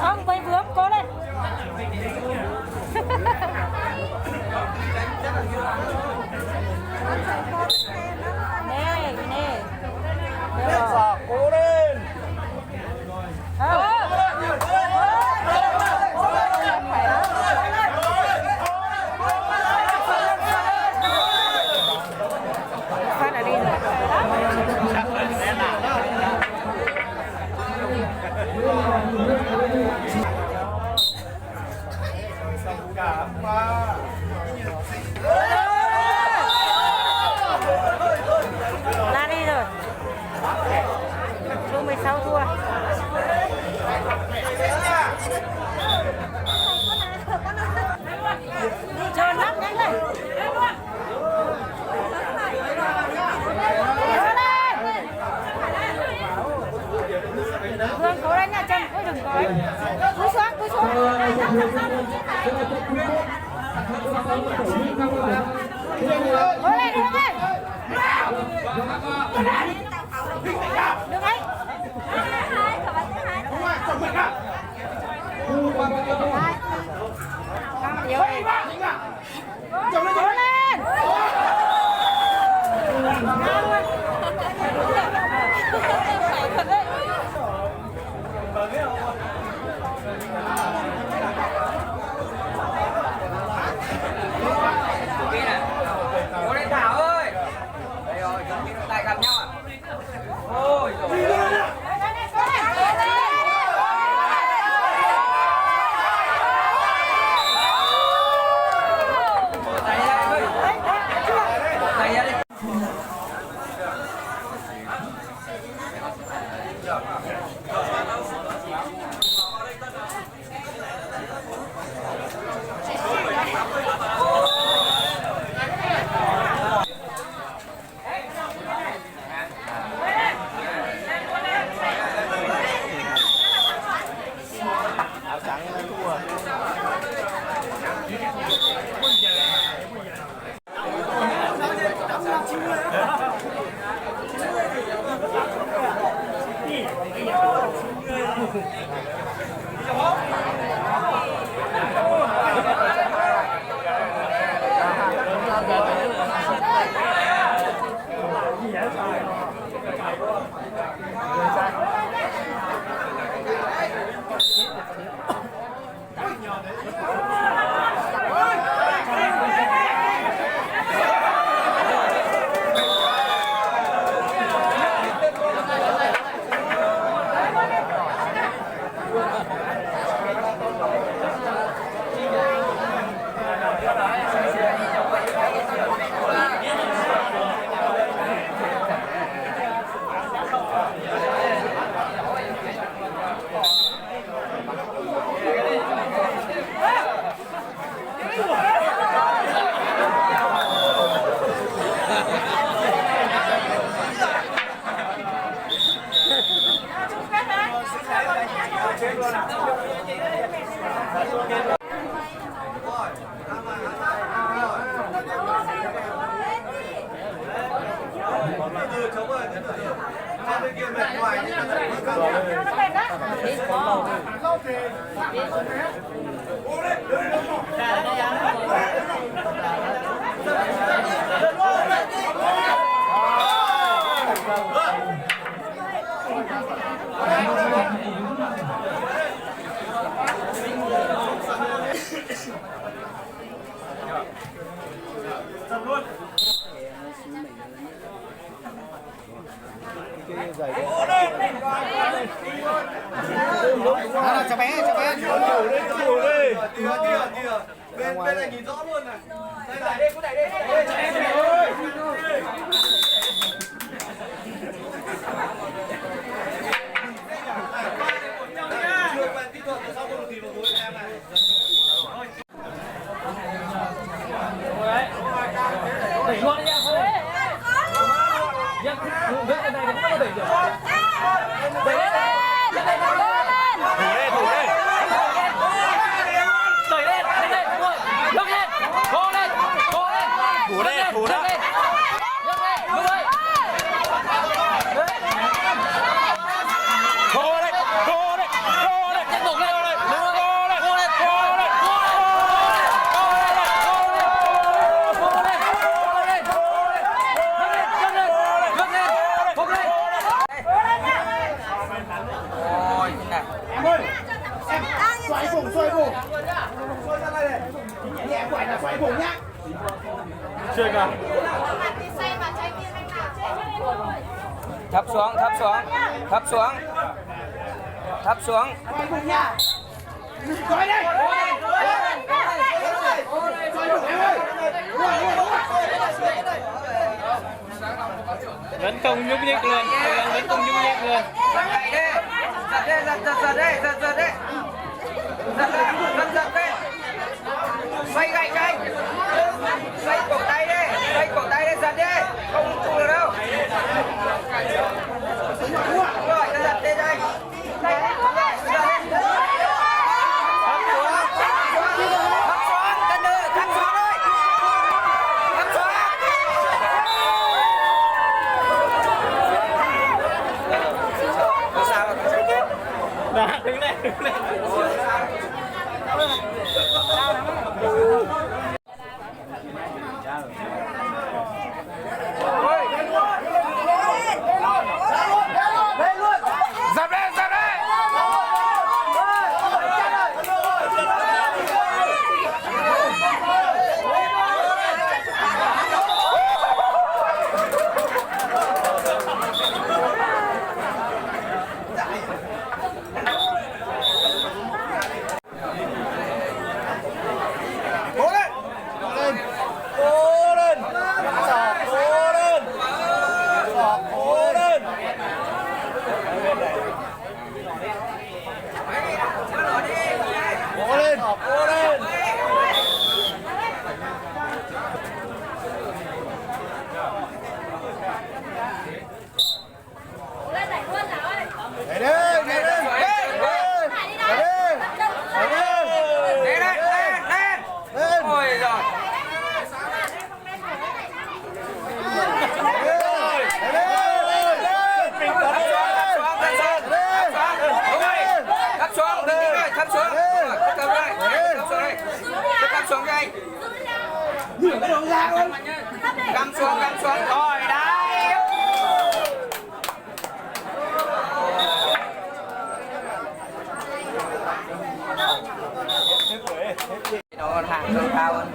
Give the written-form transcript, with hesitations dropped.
Không, quay bướm, cố lên. Nè, nè. Cố lên. Phát là đi rồi. Cả ba. Ra đi rồi. Số 16 thua. Trơn lắm, nhanh lên. Hương cố lên nha chân, ôi đừng có ấy. Cúi xuống, cúi xuống. Cố lên, Hương ơi. Được ấy. Yếu đi. Cố lên. Phải thật đấy. Cố lên Thảo ơi. Đây rồi, chuẩn bị tay gặp nhau à? Ôi trời ơi. Tay ra đi. Tay ra đi. Áo trắng thua. Từ chống rồi, từ từ. Hai bên kia mệt ngoài nhưng mà vẫn căng. Nó mệt đó. Cho bé, cho bé. Thủ đi. Tìa. Bên này nhìn rõ luôn này. Đây đẩy đi, cứ đẩy đi. Chưa quen kỹ thuật sau một tí vào cuối em này. Đẩy luôn đi em không? Biết cái này cũng có đẩy được. Đẩy lên. Thủ lên. Đẩy lên, rồi. Nhấc lên. Cố lên. Thủ lên. Nhấc lên. Nhấc lên. xoay vùng xoay vùng ra đây này nhẹ quẩy là xoay vùng nhá chưa cả thấp xuống thấp xuống thấp xuống thấp xuống xoay vùng nha xoay đây xoay vùng em ơi vẫn không nhúc nhích luôn, vẫn không nhúc nhích luôn. Giật đi, giật đi, giật đi. Xoay gậy cho anh. Xoay cổ tay đi, giật đi. Không trụ được đâu. Rồi, giật đi cho anh. Đó, đứng đây, đứng đây. Dập lên, dập lên. Găm xuống rồi đấy. Nó còn hàng cao hơn.